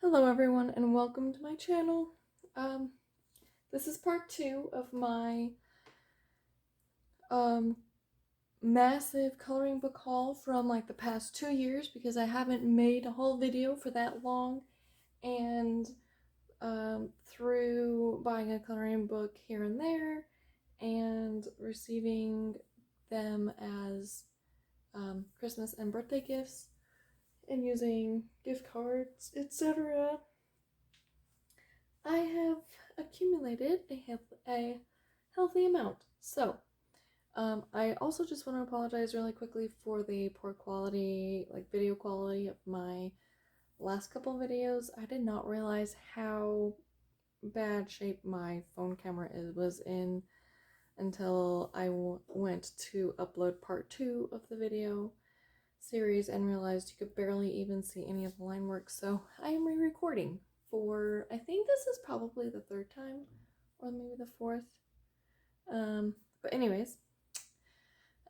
Hello everyone and welcome to my channel. This is part 2 of my massive coloring book haul from like the past 2 years because I haven't made a whole video for that long, and through buying a coloring book here and there and receiving them as Christmas and birthday gifts and using gift cards, etc., I have accumulated a healthy amount. So, I also just want to apologize really quickly for the poor quality, like video quality of my last couple videos. I did not realize how bad shape my phone camera was in until I went to upload part 2 of the video series and realized you could barely even see any of the line work. So I am re-recording for, I think this is probably the 3rd time or maybe the 4th. But anyways,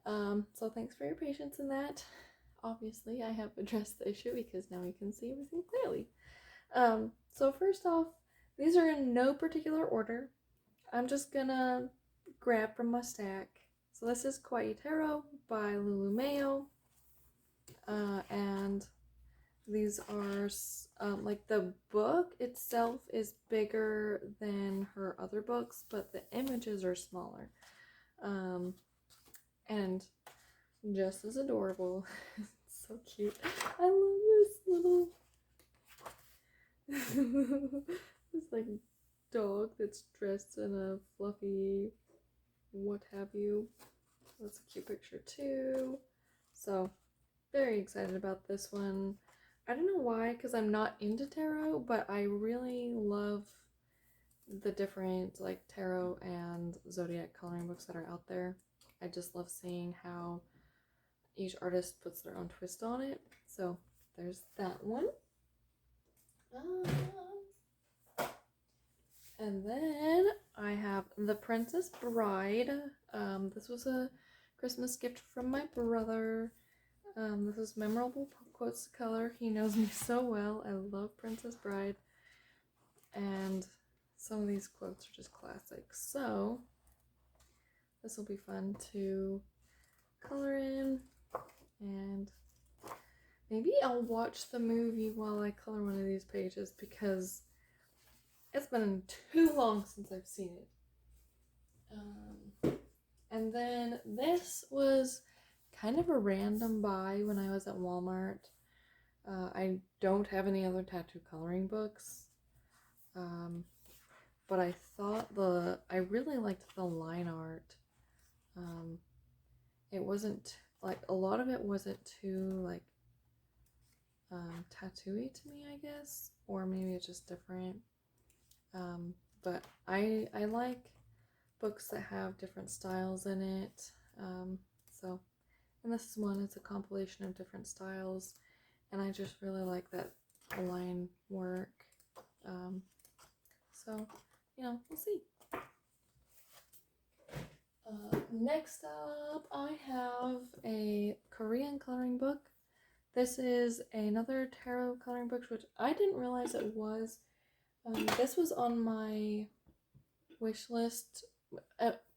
so thanks for your patience in that. Obviously I have addressed the issue because now you can see everything clearly. So first off, these are in no particular order. I'm just gonna grab from my stack. So this is Kawaii Tarot by Lulu Mayo. And these are, like, the book itself is bigger than her other books, but the images are smaller. And just as adorable. It's so cute. I love this little this like dog that's dressed in a fluffy what have you. That's a cute picture too. So very excited about this one. I don't know why, because I'm not into tarot, but I really love the different like tarot and zodiac coloring books that are out there. I just love seeing how each artist puts their own twist on it. So there's that one. And then I have The Princess Bride. This was a Christmas gift from my brother. This is memorable quotes to color. He knows me so well. I love Princess Bride. And some of these quotes are just classic. So this will be fun to color in. And maybe I'll watch the movie while I color one of these pages because it's been too long since I've seen it. And then this was kind of a random buy when I was at Walmart. I don't have any other tattoo coloring books, but I thought I really liked the line art. It wasn't like, a lot of it wasn't too like tattoo-y to me, I guess, or maybe it's just different. But I like books that have different styles in it. And this is one, it's a compilation of different styles, and I just really like that line work. So, we'll see. Next up, I have a Korean coloring book. This is another tarot coloring book, which I didn't realize it was. This was on my wish list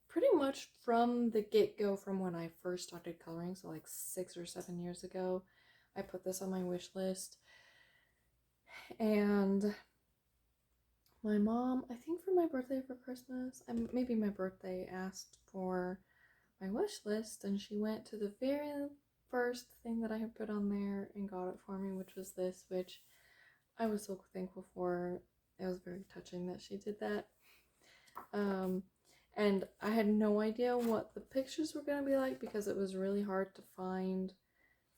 pretty much from the get-go, from when I first started coloring, so like 6 or 7 years ago. I put this on my wish list, and my mom, I think for my birthday, for Christmas, maybe my birthday, asked for my wish list, and she went to the very first thing that I had put on there and got it for me, which was this, which I was so thankful for. It was very touching that she did that. And I had no idea what the pictures were going to be like because it was really hard to find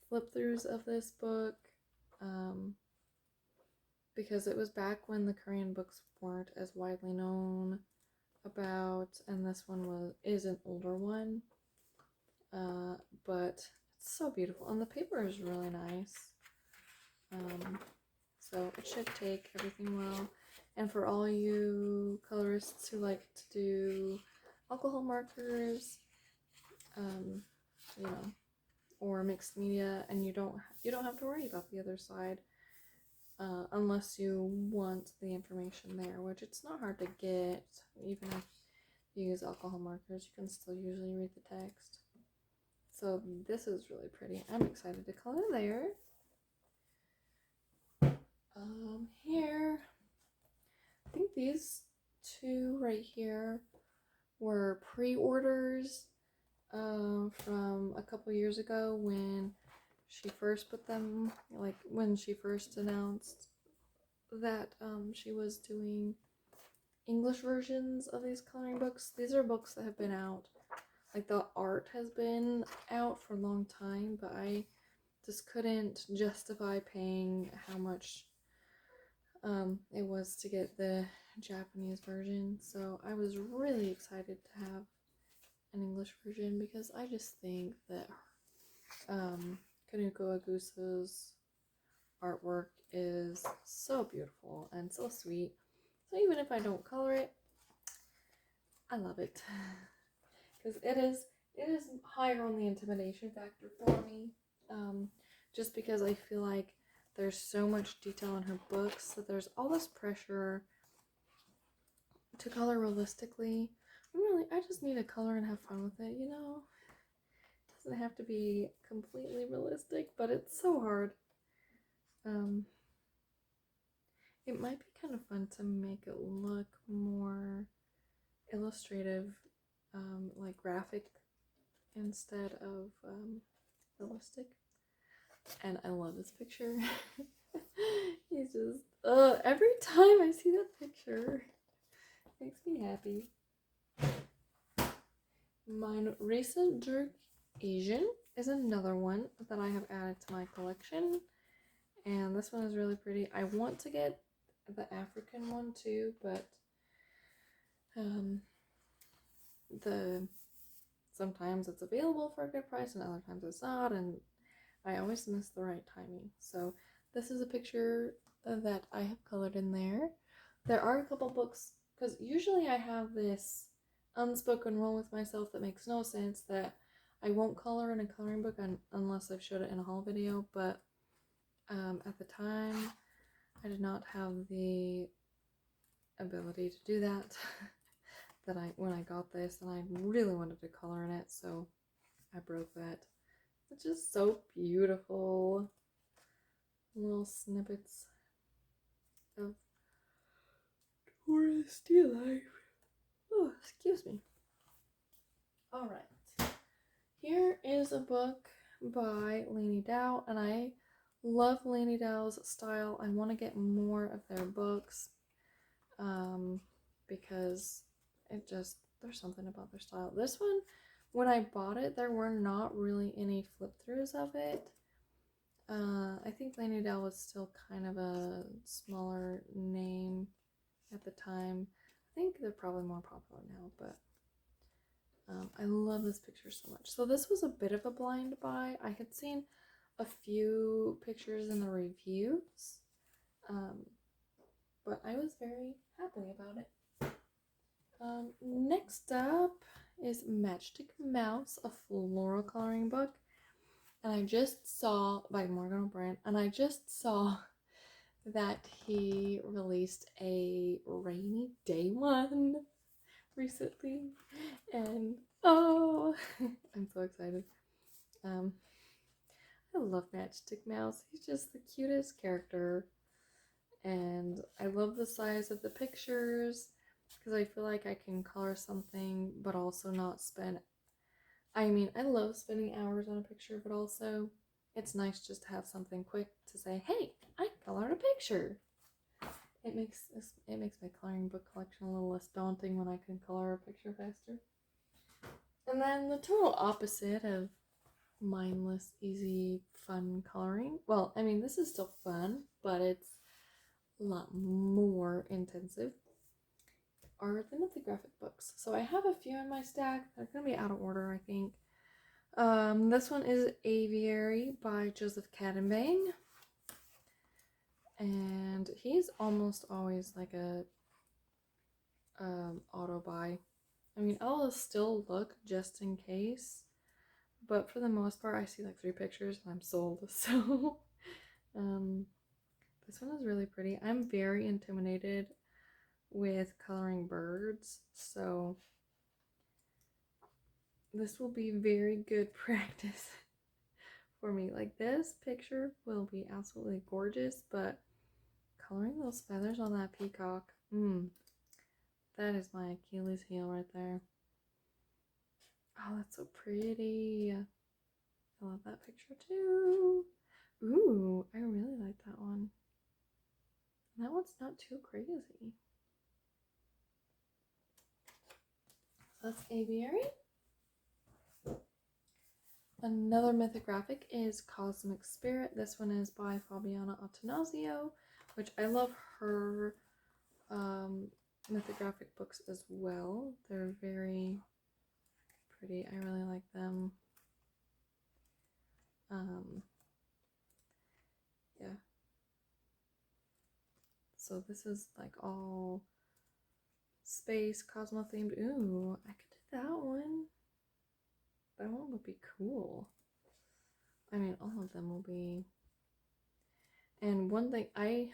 flip-throughs of this book, because it was back when the Korean books weren't as widely known about, and this one is an older one, but it's so beautiful, and the paper is really nice. So it should take everything well. And for all you colorists who like to do alcohol markers, or mixed media, and you don't have to worry about the other side, unless you want the information there, which it's not hard to get. Even if you use alcohol markers, you can still usually read the text. So this is really pretty. I'm excited to color there. Here, I think these two right here were pre-orders from a couple years ago when she first put them, like when she first announced that she was doing English versions of these coloring books. These are books that have been out, like the art has been out for a long time, but I just couldn't justify paying how much it was to get the Japanese version. So I was really excited to have an English version because I just think that Kaneko Agusa's artwork is so beautiful and so sweet. So even if I don't color it, I love it because it is higher on the intimidation factor for me. Just because I feel like there's so much detail in her books that there's all this pressure to color realistically. Really, I just need to color and have fun with it, you know? It doesn't have to be completely realistic, but it's so hard. It might be kind of fun to make it look more illustrative, like graphic instead of realistic. And I love this picture. He's just, every time I see that picture, it makes me happy. Mine Recent Jerk Asian is another one that I have added to my collection. And this one is really pretty. I want to get the African one too, but sometimes it's available for a good price and other times it's not, and I always miss the right timing. So this is a picture that I have colored in there. There are a couple books, because usually I have this unspoken rule with myself that makes no sense, that I won't color in a coloring book unless I've showed it in a haul video, but at the time I did not have the ability to do that. When I got this, and I really wanted to color in it, so I broke that. It's just so beautiful. Little snippets of touristy life. Oh, excuse me. Alright. Here is a book by Lainey Dow, and I love Lainey Dow's style. I want to get more of their books because there's something about their style. This one, when I bought it, there were not really any flip-throughs of it. I think Lainey Dow was still kind of a smaller name at the time. I think they're probably more popular now, but I love this picture so much. So this was a bit of a blind buy. I had seen a few pictures in the reviews, but I was very happy about it. Next up is Matchstick Mouse, a floral coloring book. And I just saw, by Morgan O'Brien, and I just saw that he released a rainy day one recently. And oh, I'm so excited. I love Matchstick Mouse. He's just the cutest character. And I love the size of the pictures, because I feel like I can color something but also not spend, I mean, I love spending hours on a picture, but also it's nice just to have something quick to say, hey, I colored a picture. It makes my coloring book collection a little less daunting when I can color a picture faster. And then the total opposite of mindless, easy, fun coloring. Well, I mean, this is still fun, but it's a lot more intensive, are the mythographic books. So I have a few in my stack. They're going to be out of order, I think. This one is Aviary by Joseph Cadenbang. And he's almost always like a auto buy. I mean, I'll still look just in case, but for the most part, I see like 3 pictures and I'm sold. So This one is really pretty. I'm very intimidated with coloring birds, so this will be very good practice for me. Like, this picture will be absolutely gorgeous, but coloring those feathers on that peacock, that is my Achilles heel right there. Oh, that's so pretty. I love that picture too. Ooh, I really like that one. That one's not too crazy. That's aviary. Another mythographic is Cosmic Spirit. This one is by Fabiana Attanasio, which I love her mythographic books as well. They're very pretty. I really like them. Yeah. So this is like all space, Cosmo themed. Ooh, I could do that one. That one would be cool. I mean, all of them will be. And one thing, I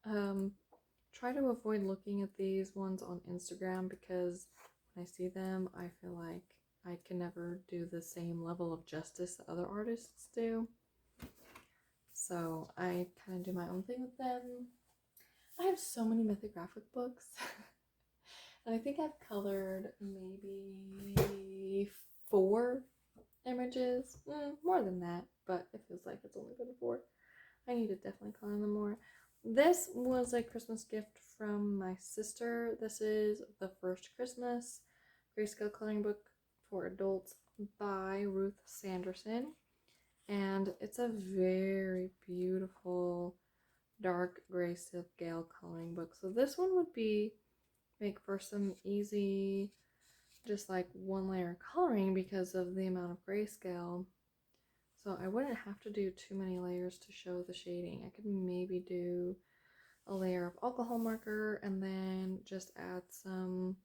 try to avoid looking at these ones on Instagram because when I see them, I feel like I can never do the same level of justice that other artists do. So I kind of do my own thing with them. I have so many mythographic books. And I think I've colored maybe 4 images. More than that, but it feels like it's only been 4. I need to definitely color them more. This was a Christmas gift from my sister. This is The First Christmas Grayscale Coloring Book for Adults by Ruth Sanderson. And it's a very beautiful dark grayscale coloring book. So this one would make for some easy, just like 1 layer coloring because of the amount of grayscale. So I wouldn't have to do too many layers to show the shading. I could maybe do a layer of alcohol marker and then just add some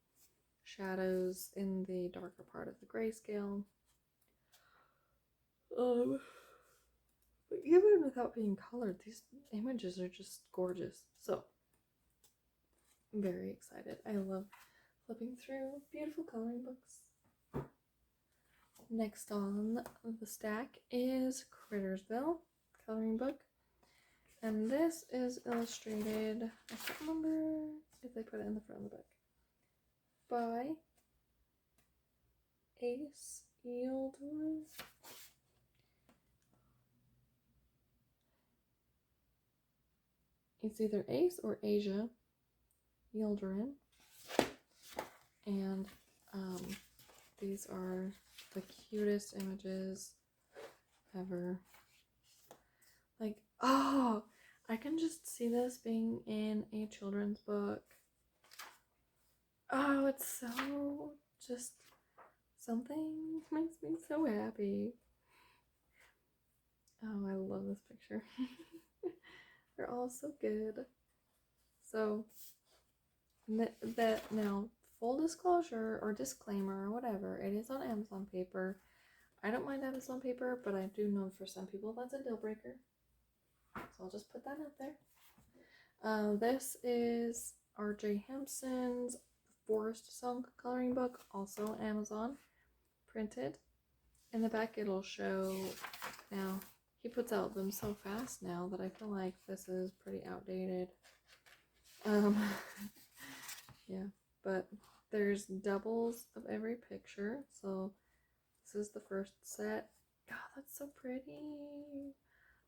shadows in the darker part of the grayscale. But even without being colored, these images are just gorgeous. So I'm very excited. I love flipping through beautiful coloring books. Next on the stack is Crittersville coloring book. And this is illustrated, I can't remember if they put it in the front of the book, by Ace Yildirim. It's either Ace or Asia Yildirim. And these are the cutest images ever. Like, oh, I can just see this being in a children's book. Oh, it's so just something makes me so happy. Oh, I love this picture. They're all so good. So that now, full disclosure or disclaimer or whatever, it is on Amazon paper. I don't mind Amazon paper, but I do know for some people that's a deal breaker. So I'll just put that out there. This is R.J. Hampson's Forest Song coloring book, also on Amazon, printed. In the back it'll show, now he puts out them so fast now that I feel like this is pretty outdated. Yeah, but there's doubles of every picture, so this is the first set. God, that's so pretty.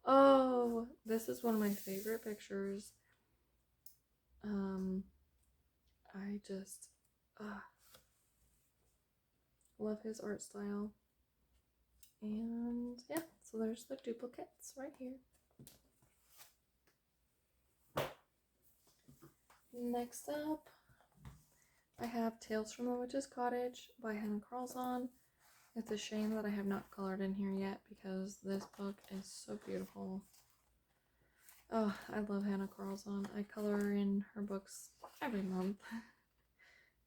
Oh, this is one of my favorite pictures. I just love his art style. And yeah, so there's the duplicates right here. Next up, I have Tales from the Witches Cottage by Hannah Carlson. It's a shame that I have not colored in here yet because this book is so beautiful. Oh, I love Hannah Carlson. I color in her books every month.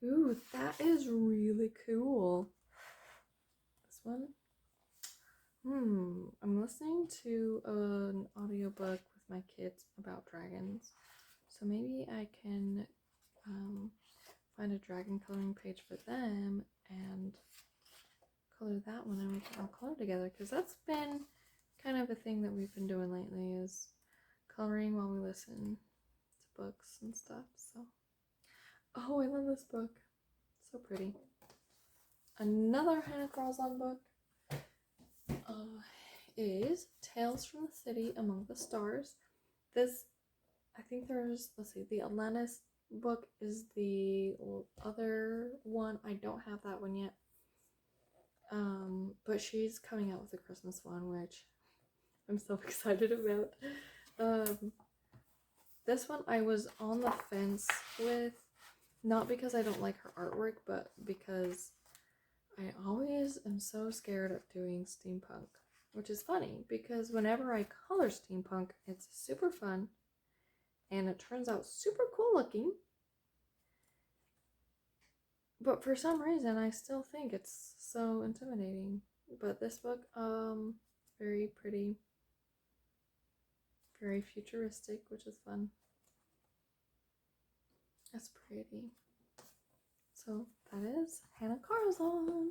Ooh, that is really cool. This one. I'm listening to an audiobook with my kids about dragons. So maybe I can find a dragon coloring page for them and color that one, and we can all color together, because that's been kind of a thing that we've been doing lately, is coloring while we listen to books and stuff. So, oh, I love this book. So pretty. Another Hannah Carlson book is Tales from the City Among the Stars. This, I think there's, let's see, the Atlantis book is the other one. I don't have that one yet. But she's coming out with a Christmas one, which I'm so excited about. This one I was on the fence with, not because I don't like her artwork, but because I always am so scared of doing steampunk, which is funny because whenever I color steampunk, it's super fun and it turns out super cool looking. But for some reason, I still think it's so intimidating. But this book, very pretty, very futuristic, which is fun. That's pretty. So that is Hannah Carlson.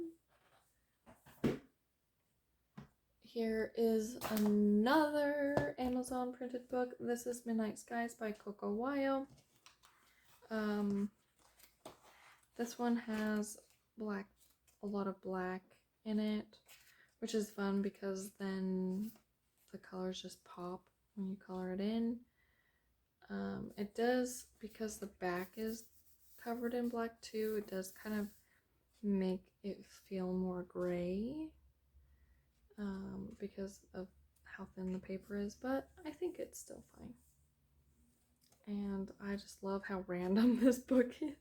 Here is another Amazon printed book. This is Midnight Skies by Coco Wayo. This one has a lot of black in it, which is fun because then the colors just pop when you color it in. It does, because the back is covered in black too, it does kind of make it feel more gray because of how thin the paper is, but I think it's still fine. And I just love how random this book is.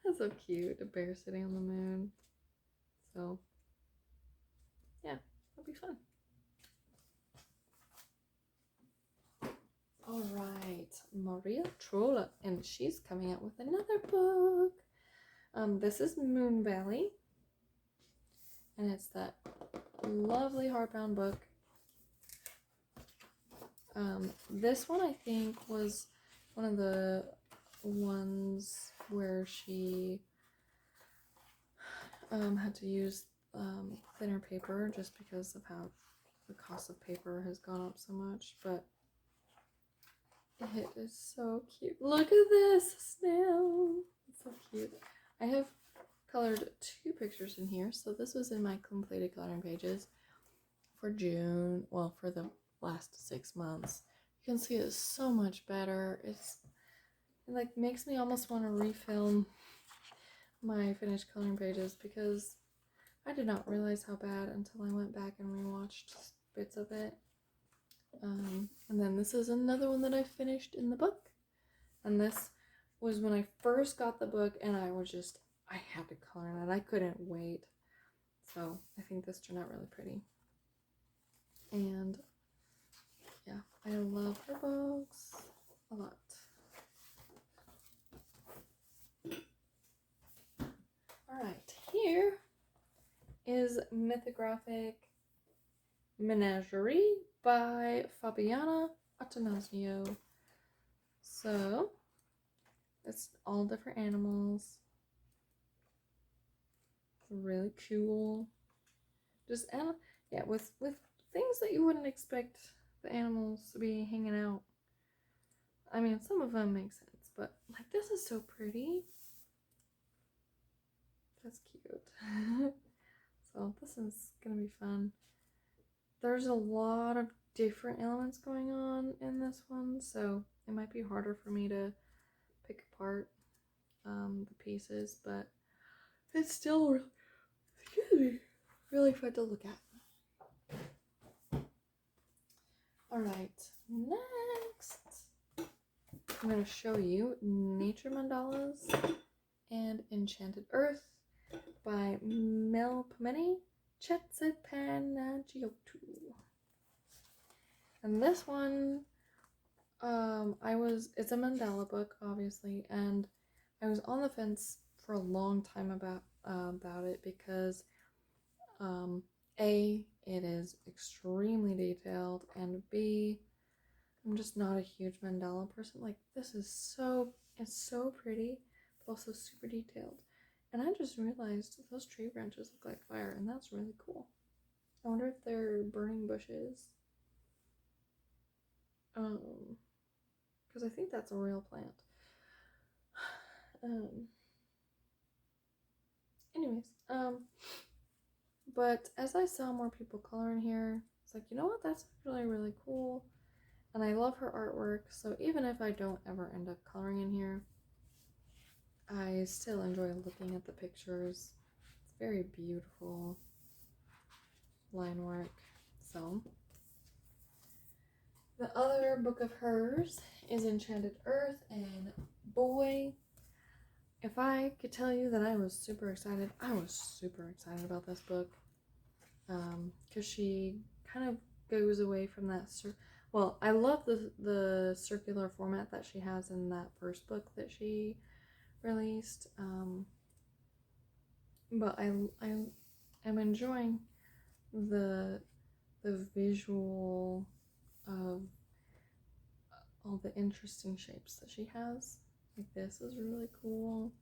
That's so cute, a bear sitting on the moon. So yeah, that'll be fun. Alright, Maria Trolla, and she's coming out with another book. This is Moon Valley, and it's that lovely hardbound book. This one I think was one of the ones where she had to use thinner paper just because of how the cost of paper has gone up so much, but it is so cute. Look at this snail. It's so cute. I have colored 2 pictures in here. So this was in my completed coloring pages for June. Well, for the last 6 months. You can see it's so much better. It like makes me almost want to refilm my finished coloring pages because I did not realize how bad until I went back and rewatched bits of it. And then this is another one that I finished in the book. And this was when I first got the book and I had to color in it. I couldn't wait. So I think this turned out really pretty. And yeah, I love her books a lot. Alright, here is Mythographic Menagerie by Fabiana Attanasio. So it's all different animals. Really cool. Just yeah, with things that you wouldn't expect the animals to be hanging out. I mean, some of them make sense, but like this is so pretty. That's cute. So this is gonna be fun. There's a lot of different elements going on in this one, so it might be harder for me to pick apart the pieces, but it's still really fun to look at. Alright, next I'm going to show you Nature Mandalas and Enchanted Earth by Melpomene Chetzepanagiotou. And this one, it's a mandala book, obviously, and I was on the fence for a long time about it because, A, it is extremely detailed, and B, I'm just not a huge mandala person. Like, this is so, it's so pretty, but also super detailed. And I just realized those tree branches look like fire, and that's really cool. I wonder if they're burning bushes. Because I think that's a real plant. Anyways, but as I saw more people coloring here, it's like, you know what, that's really, really cool. And I love her artwork, so even if I don't ever end up coloring in here, I still enjoy looking at the pictures. It's very beautiful line work. So, the other book of hers is Enchanted Earth, and boy, if I could tell you that I was super excited, I was super excited about this book. Because she kind of goes away from that. Well, I love the circular format that she has in that first book that she released. But I'm enjoying the visual of all the interesting shapes that she has. Like, this is really cool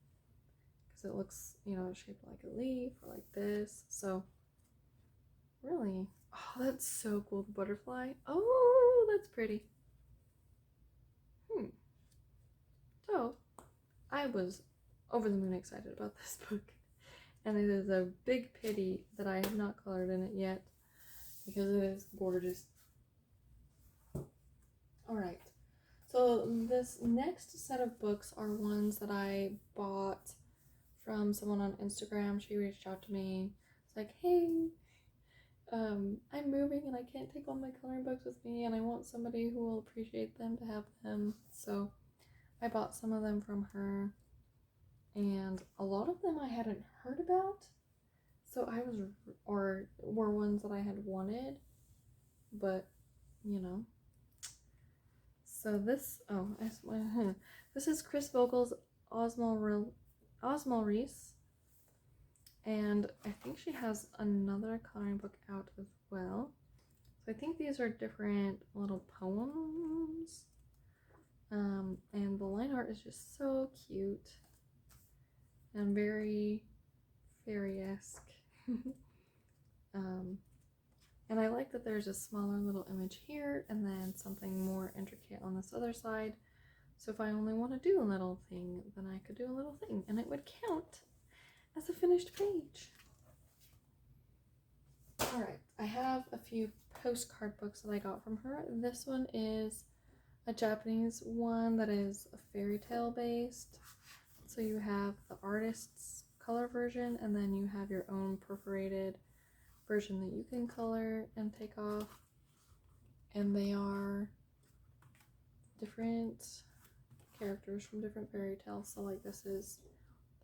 because it looks, you know, shaped like a leaf, or like this. So really, oh, that's so cool, the butterfly. Oh, that's pretty. So I was over the moon excited about this book, and it is a big pity that I have not colored in it yet because it is gorgeous. Alright, so this next set of books are ones that I bought from someone on Instagram. She reached out to me. It's like, hey, I'm moving and I can't take all my coloring books with me, and I want somebody who will appreciate them to have them. So I bought some of them from her, and a lot of them I hadn't heard about. So I was, or were ones that I had wanted, but you know. So this, this is Chris Vogel's Osmal Reese, and I think she has another coloring book out as well. So I think these are different little poems, and the line art is just so cute and very fairy-esque. And I like that there's a smaller little image here and then something more intricate on this other side. So if I only want to do a little thing, then I could do a little thing and it would count as a finished page. Alright, I have a few postcard books that I got from her. This one is a Japanese one that is a fairy tale based. So you have the artist's color version, and then you have your own perforated version that you can color and take off. And they are different characters from different fairy tales. So like this is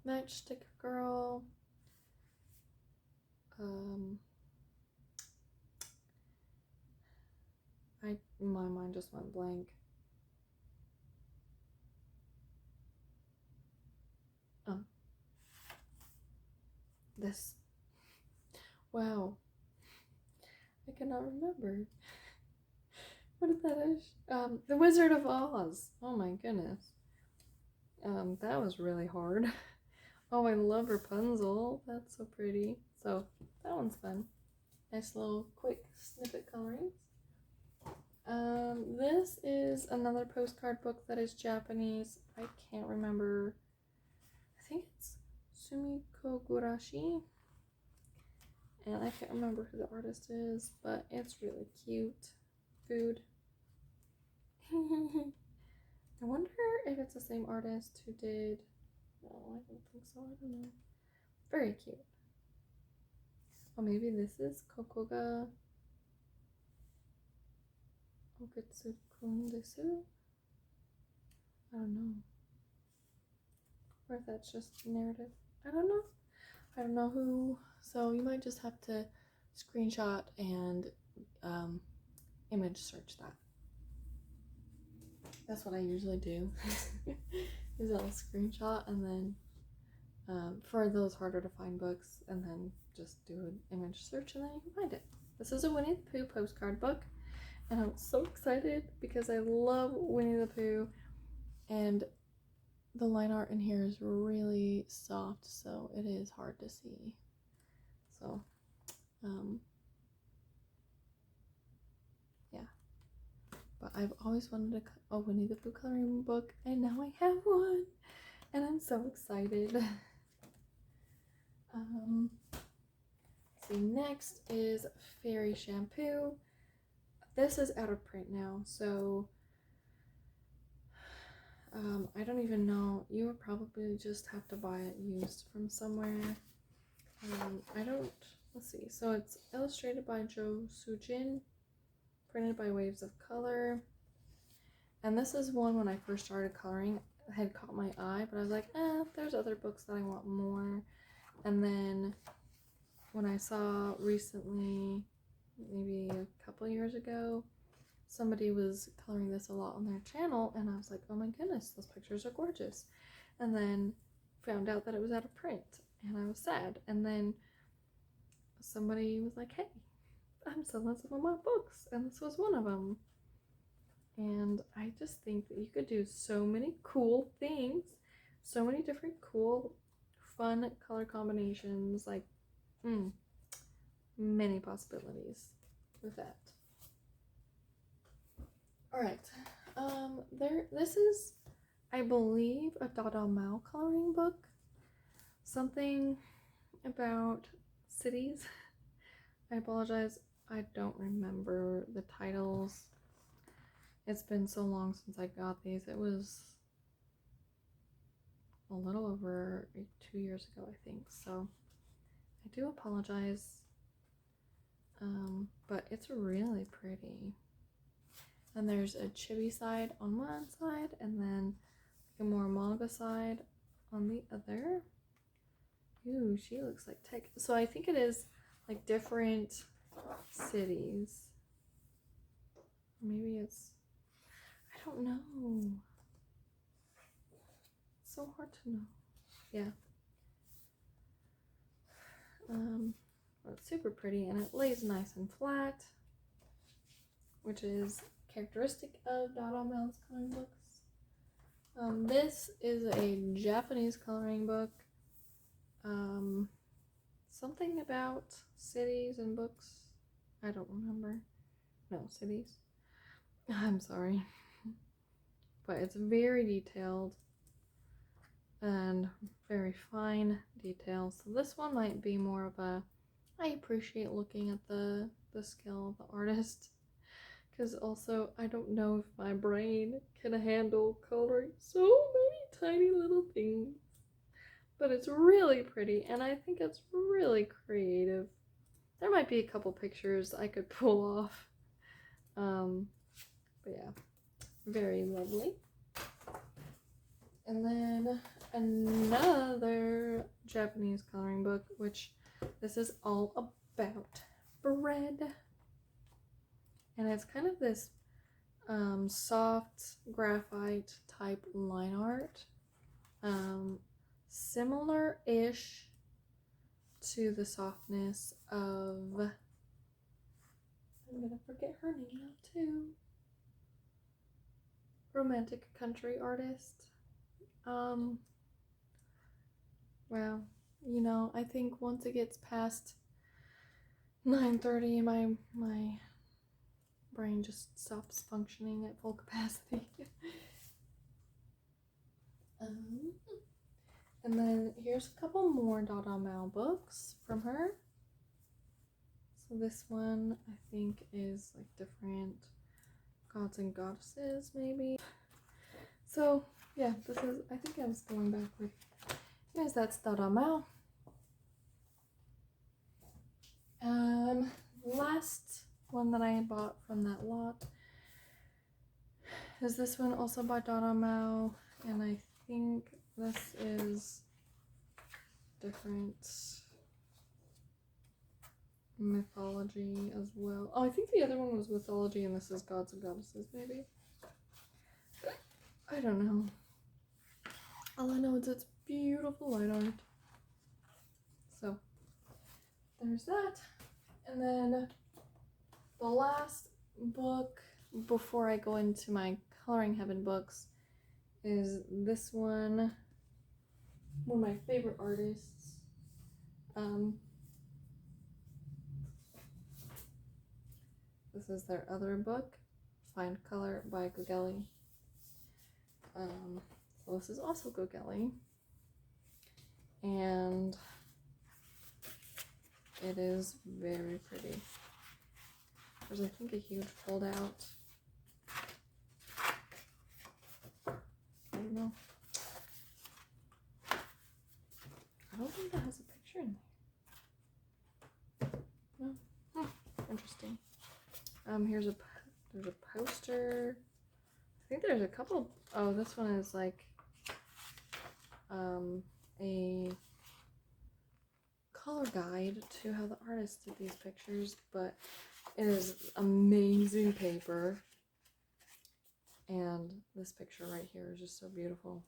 Matchstick Girl. My mind just went blank. This. Wow. I cannot remember. What is that? The Wizard of Oz. Oh my goodness. That was really hard. Oh, I love Rapunzel. That's so pretty. So that one's fun. Nice little quick snippet colorings. This is another postcard book that is Japanese. I can't remember. I think it's Sumiko Gurashi. And I can't remember who the artist is, but it's really cute. Food. I wonder if it's the same artist who did... No, I don't think so. I don't know. Very cute. Oh, maybe this is Kokoga Okitsukun desu? I don't know. Or if that's just narrative. I don't know. I don't know who. So you might just have to screenshot and image search that. That's what I usually do. Is I'll screenshot and then for those harder to find books, and then just do an image search and then you can find it. This is a Winnie the Pooh postcard book, and I'm so excited because I love Winnie the Pooh, and the line art in here is really soft, so it is hard to see. So, yeah. But I've always wanted a Winnie the Pooh coloring book, and now I have one, and I'm so excited. See, next is Fairy Shampoo. This is out of print now, so I don't even know. You would probably just have to buy it used from somewhere. Let's see. So it's illustrated by Jo Soo-jin, printed by Waves of Color. And this is one when I first started coloring, had caught my eye, but I was like, there's other books that I want more. And then when I saw recently, maybe a couple years ago, somebody was coloring this a lot on their channel, and I was like, oh my goodness, those pictures are gorgeous. And then found out that it was out of print, and I was sad. And then somebody was like, hey, I'm selling some of my books, and this was one of them. And I just think that you could do so many cool things, so many different cool, fun color combinations, like, many possibilities with that. Alright, this is, I believe, a Dada Mao coloring book. Something about cities. I apologize, I don't remember the titles. It's been so long since I got these. It was a little over 2 years ago, I think, so I do apologize. But it's really pretty. And there's a chibi side on one side, and then a more manga side on the other. Ooh, she looks like tech. So I think it is like different cities. Maybe it's, I don't know. It's so hard to know. Yeah. Well, it's super pretty, and it lays nice and flat, which is characteristic of Dada Mao's coloring books. This is a Japanese coloring book. Something about cities and books. I don't remember. No, cities. I'm sorry. But it's very detailed and very fine details. So this one might be more of a, I appreciate looking at the skill of the artist. Because also, I don't know if my brain can handle coloring so many tiny little things. But it's really pretty, and I think it's really creative. There might be a couple pictures I could pull off. But yeah, very lovely. And then another Japanese coloring book, which this is all about bread. And it's kind of this soft graphite type line art. Similar-ish to the softness of, I'm gonna forget her name now too, Romantic Country Artist. Well, you know, I think once it gets past 9:30, my brain just stops functioning at full capacity. And then here's a couple more Dada Mao books from her. So this one I think is like different gods and goddesses maybe. So yeah, this is, I think I was going backward. Anyways, that's Dada Mao. Last one that I bought from that lot is this one, also by Dada Mao, and I think this is different mythology as well. Oh, I think the other one was mythology and this is gods and goddesses maybe. I don't know. All I know is it's beautiful line art. So there's that. And then the last book before I go into my Coloring Heaven books is this one of my favorite artists. This is their other book, Find Color by Gogelli. So this is also Gogelli, and it is very pretty. There's, I think, a huge fold out. I don't know. I don't think that has a picture in there. No. Interesting. There's a poster. I think there's a couple. Oh, this one is like a color guide to how the artist did these pictures, but it is amazing paper. And this picture right here is just so beautiful.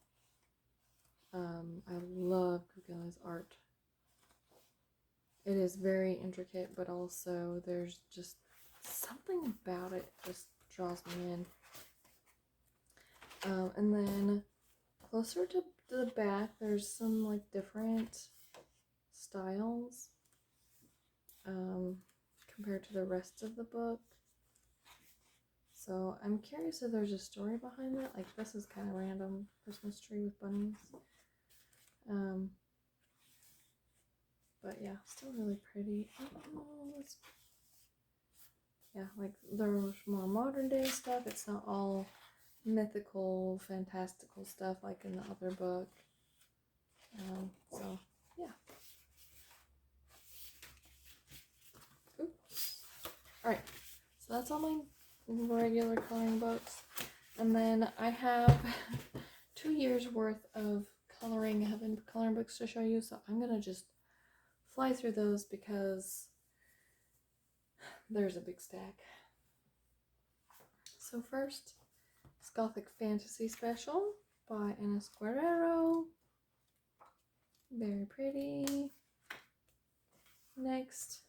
I love Gogelli's art. It is very intricate, but also there's just something about it just draws me in. And then closer to the back, there's some like different styles compared to the rest of the book. So I'm curious if there's a story behind that. Like, this is kind of random. Christmas tree with bunnies. But yeah, still really pretty. Yeah, like there's more modern day stuff. It's not all mythical, fantastical stuff like in the other book. So yeah. Oops. Alright, so that's all my regular coloring books. And then I have 2 years worth of Coloring Heaven coloring books to show you, so I'm gonna just fly through those because there's a big stack. So first, it's Gothic Fantasy Special by Enes Guerrero. Very pretty. Next,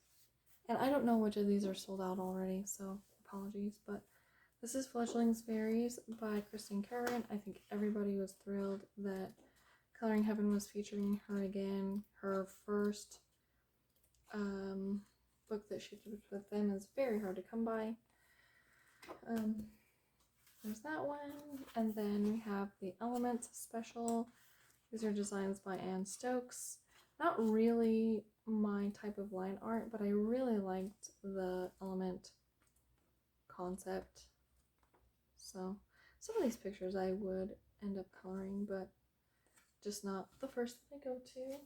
and I don't know which of these are sold out already, so apologies, but this is Fledgling's Fairies by Kristen Curran. I think everybody was thrilled that Coloring Heaven was featuring her again. Her first book that she did with them is very hard to come by. There's that one, and then we have the Elements Special. These are designs by Anne Stokes. Not really my type of line art, but I really liked the element concept. So some of these pictures I would end up coloring, but just not the first that I go to.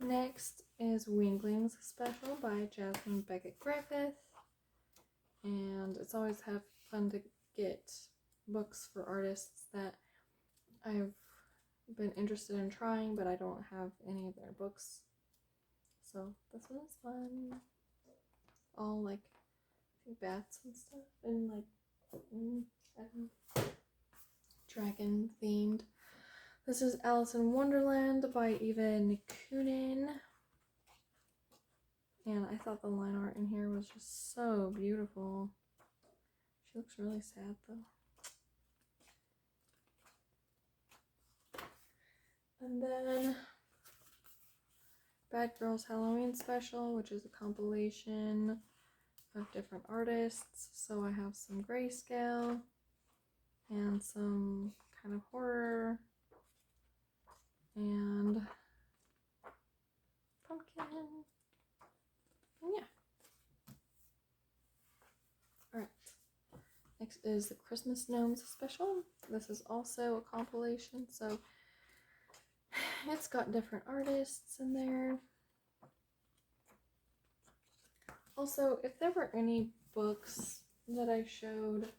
Next is Winglings Special by Jasmine Beckett Griffith. And it's always fun to get books for artists that I've been interested in trying, but I don't have any of their books. So this one is fun. All like, I think, bats and stuff, and like, I don't know, dragon themed. This is Alice in Wonderland by Eva Nikunin. And I thought the line art in here was just so beautiful. She looks really sad though. And then Bad Girls Halloween Special, which is a compilation of different artists. So I have some grayscale and some kind of horror and pumpkin. And yeah. Alright. Next is the Christmas Gnomes Special. This is also a compilation, so it's got different artists in there. Also, if there were any books that I showed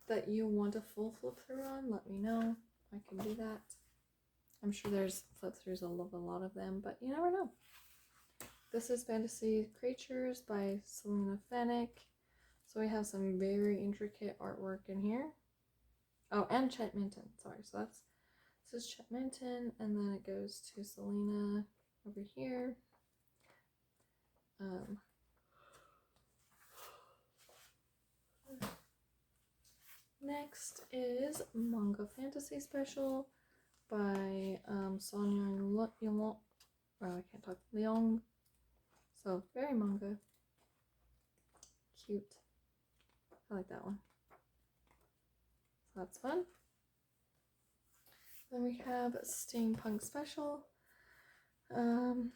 that you want a full flip through on, let me know. I can do that. I'm sure there's flip throughs of a lot of them, but you never know. This is Fantasy Creatures by Selena Fennick. So we have some very intricate artwork in here. Oh, and Chet Minton. Sorry, so this is Chet Minton, and then it goes to Selena over here. Next is Manga Fantasy Special by Sonia Leong. Wow, I can't talk. Leong. So, very manga. Cute. I like that one. So that's fun. Then we have Steampunk Special. And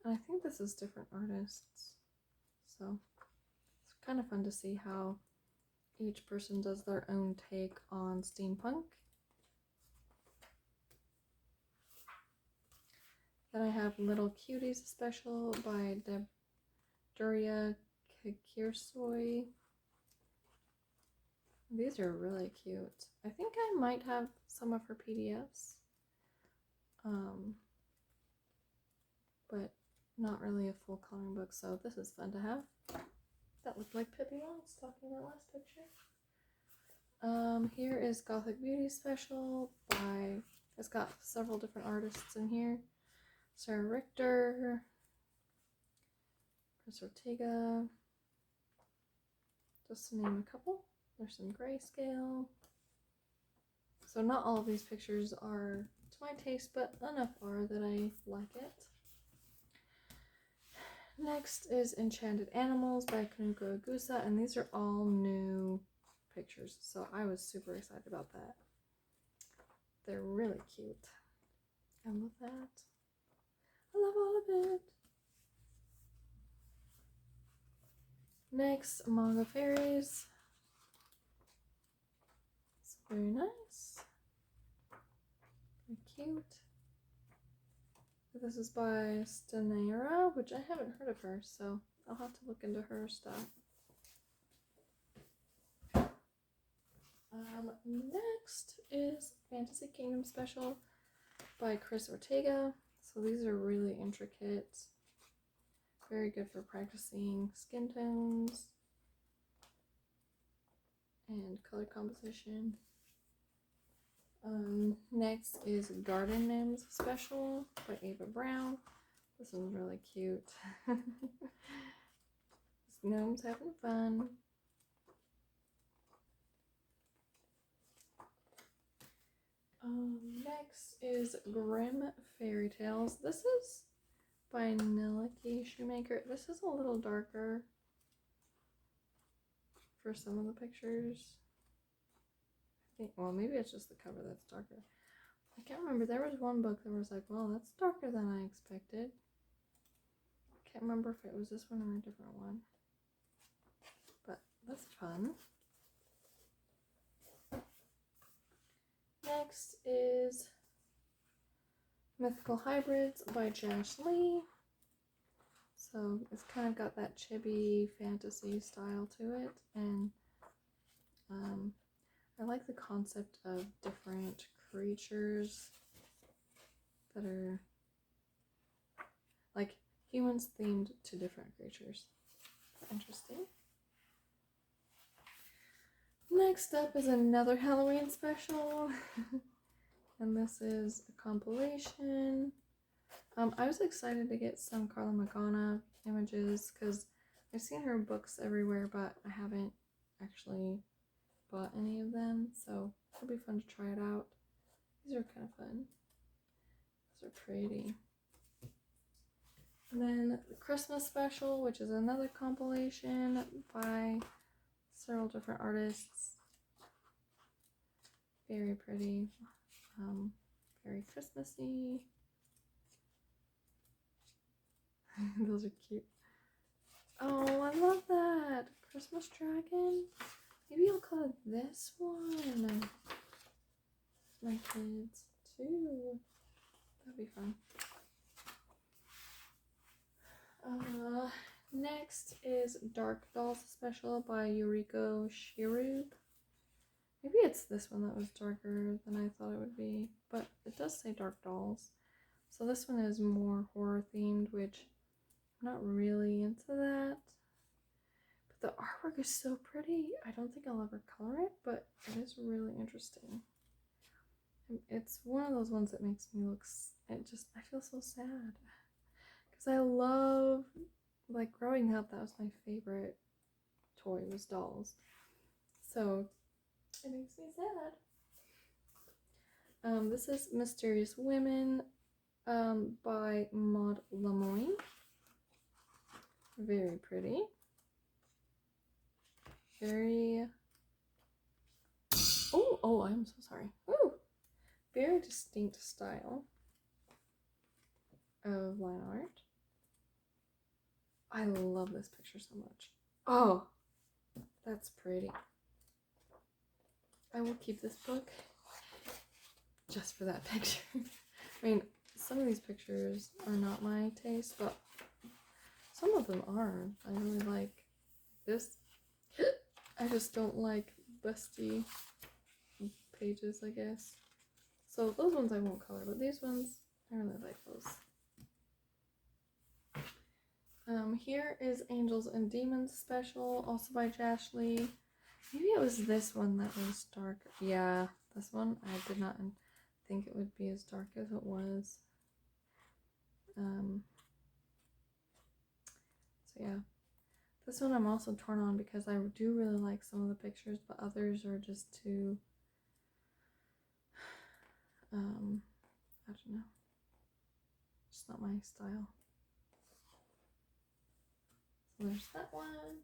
I think this is different artists. So it's kind of fun to see how each person does their own take on steampunk. Then I have Little Cuties Special by Duria Kirsoy. These are really cute. I think I might have some of her PDFs. But not really a full coloring book, so this is fun to have. That looked like Pippi Longstocking in that last picture. Here is Gothic Beauty Special by, it's got several different artists in here. Sarah Richter, Chris Ortega, just to name a couple. There's some grayscale. So not all of these pictures are to my taste, but enough are that I like it. Next is Enchanted Animals by Kanuko Agusa, and these are all new pictures, so I was super excited about that. They're really cute. I love that. I love all of it. Next, Manga Fairies. It's very nice. Very cute. This is by Stanera, which I haven't heard of her, so I'll have to look into her stuff. Next is Fantasy Kingdom Special by Chris Ortega. So these are really intricate. Very good for practicing skin tones and color composition. Next is Garden Names Special by Ava Brown. This one's really cute. This gnome's having fun. Next is Grimm Fairy Tales. This is by Niliki Shoemaker. This is a little darker for some of the pictures. I think, well, maybe it's just the cover that's darker. I can't remember. There was one book that was like, well, that's darker than I expected. I can't remember if it was this one or a different one. But that's fun. Next is Mythical Hybrids by Jash Lee. So it's kind of got that chibi fantasy style to it, and I like the concept of different creatures that are like humans themed to different creatures. Interesting. Next up is another Halloween special, and this is a compilation. I was excited to get some Carla Magana images because I've seen her books everywhere, but I haven't actually bought any of them, so it'll be fun to try it out. These are kind of fun. These are pretty. And then the Christmas special, which is another compilation by several different artists. Very pretty. Very Christmassy. Those are cute. Oh, I love that. Christmas dragon. Maybe I'll color this one. My kids too. That'd be fun. Next is Dark Dolls Special by Yuriko Shirub. Maybe it's this one that was darker than I thought it would be, but it does say Dark Dolls. So this one is more horror themed, which I'm not really into that. But the artwork is so pretty. I don't think I'll ever color it, but it is really interesting. It's one of those ones that makes me look, I feel so sad. Because I love, like growing up, that was my favorite toy, was dolls. So it makes me sad. This is Mysterious Women by Maud Lemoyne. Very pretty. Very... Oh, I'm so sorry. Ooh! Very distinct style of line art. I love this picture so much. Oh, that's pretty. I will keep this book just for that picture. I mean, some of these pictures are not my taste, but some of them are. I really like this. I just don't like busty pages, I guess. So those ones I won't color, but these ones, I really like those. Here is Angels and Demons special, also by Jashley. Maybe it was this one that was darker. Yeah, this one. I did not think it would be as dark as it was. So yeah. This one I'm also torn on because I do really like some of the pictures, but others are just too, I don't know. Just not my style. So there's that one.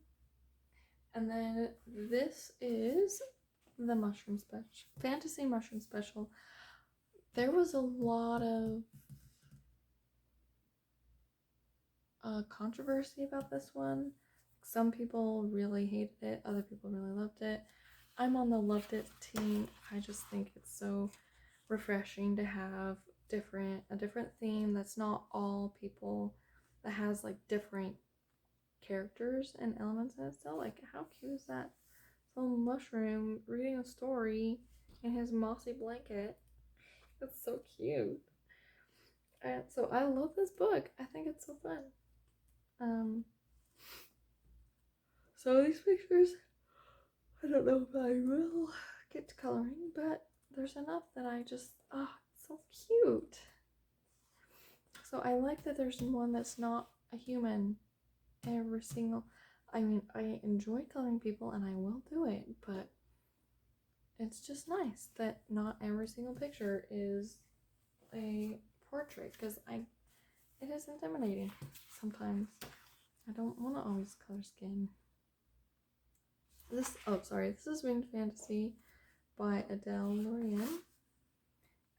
And then this is the Mushroom Special, Fantasy Mushroom Special. There was a lot of controversy about this one. Some people really hated it, other people really loved it. I'm on the loved it team. I just think it's so refreshing to have a different theme that's not all people, that has like different characters and elements in it. So like, how cute is that little mushroom reading a story in his mossy blanket? It's so cute. And so I love this book. I think it's so fun. So these pictures, I don't know if I will get to coloring, but there's enough that I just, it's so cute. So I like that there's one that's not a human every single, I mean, I enjoy coloring people and I will do it, but it's just nice that not every single picture is a portrait, because it is intimidating sometimes. I don't want to always color skin. This is Winged Fantasy by Adele Lorien,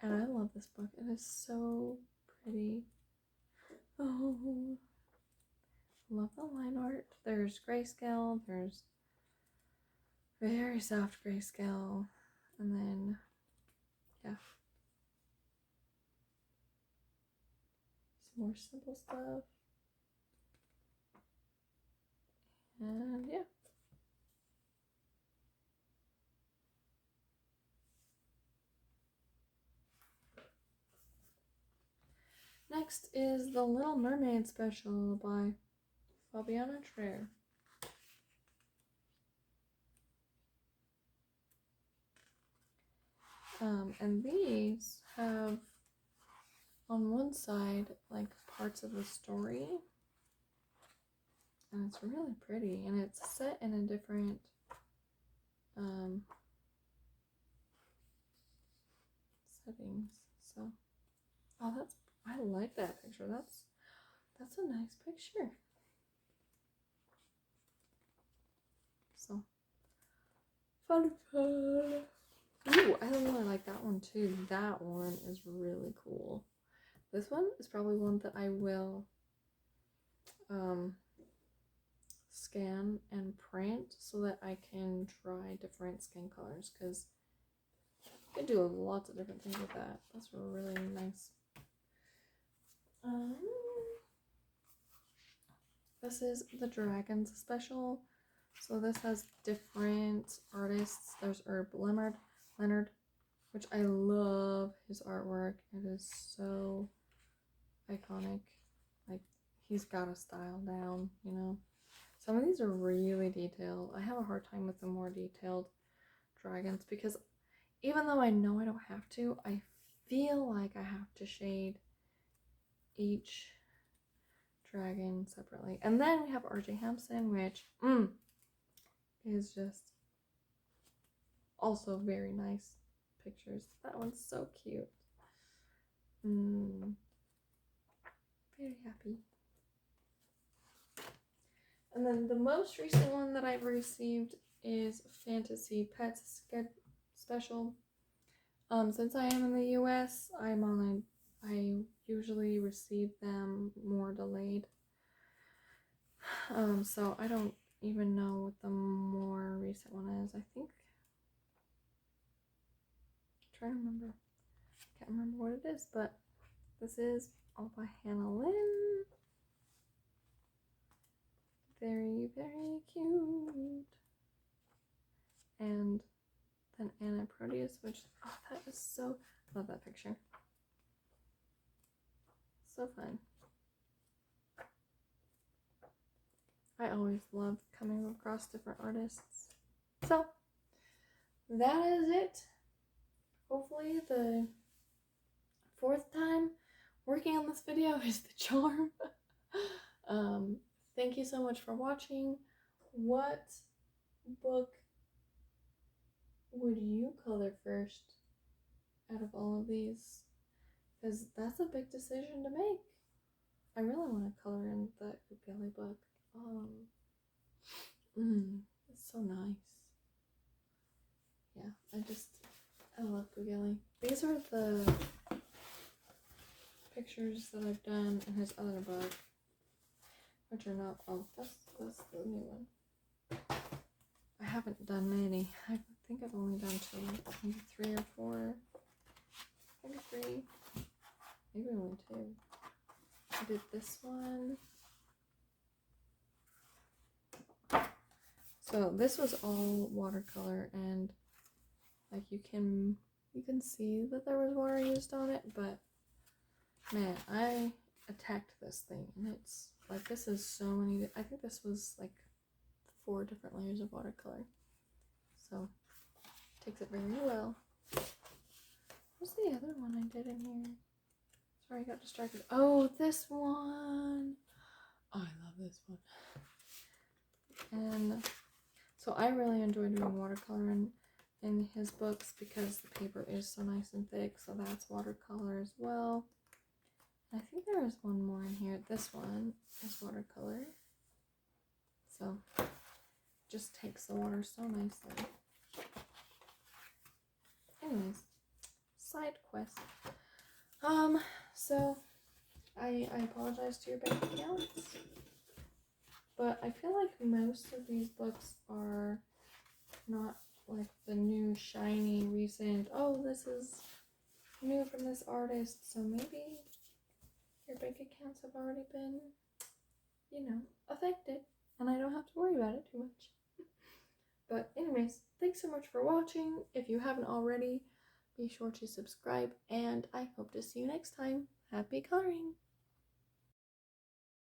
and I love this book. It is so pretty. Oh, love the line art. There's grayscale, there's very soft grayscale, and then, yeah, some more simple stuff, and yeah. Next is the Little Mermaid special by Fabiana Traer. And these have on one side like parts of the story, and it's really pretty, and it's set in a different settings. So, I like that picture. That's a nice picture. So fun. Ooh, I really like that one too. That one is really cool. This one is probably one that I will scan and print so that I can try different skin colors, because you can do lots of different things with that. That's really nice. This is the Dragons special. So this has different artists. There's Herb Leonard, which I love his artwork. It is so iconic. Like, he's got a style down, you know. Some of these are really detailed. I have a hard time with the more detailed dragons because even though I know I don't have to, I feel like I have to shade each dragon separately. And then we have R.J. Hampson, which is just also very nice pictures. That one's so cute. Very happy. And then the most recent one that I've received is Fantasy Pets Special. Since I am in the US, I usually receive them more delayed. So I don't even know what the more recent one is. I think, I'm trying to remember. Can't remember what it is, but this is all by Hannah Lynn. Very, very cute. And then Anna Proteus, which, oh, that is so, love that picture. So fun. I always love coming across different artists. So, that is it. Hopefully the 4th time working on this video is the charm. Thank you so much for watching. What book would you color first out of all of these? Because that's a big decision to make. I really want to color in the Ukulele book. It's so nice. Yeah, I love Ukulele. These are the pictures that I've done in his other book, which are not, oh, that's the new one. I haven't done many. I think I've only done maybe 3 or 4. Maybe 3. Maybe only 2. I did this one. So this was all watercolor, and like you can see that there was water used on it, but man, I attacked this thing, and it's like, this is so many, I think this was like 4 different layers of watercolor, so takes it very well. What's the other one I did in here? Sorry, I got distracted. Oh, this one. Oh, I love this one. And so I really enjoy doing watercolor in his books because the paper is so nice and thick, so that's watercolor as well. I think there is one more in here. This one is watercolor. So just takes the water so nicely. Anyways, side quest. So I apologize to your bank accounts, but I feel like most of these books are not like the new shiny recent, oh, this is new from this artist, so maybe your bank accounts have already been, affected, and I don't have to worry about it too much. But anyways, thanks so much for watching. If you haven't already, be sure to subscribe, and I hope to see you next time. Happy coloring!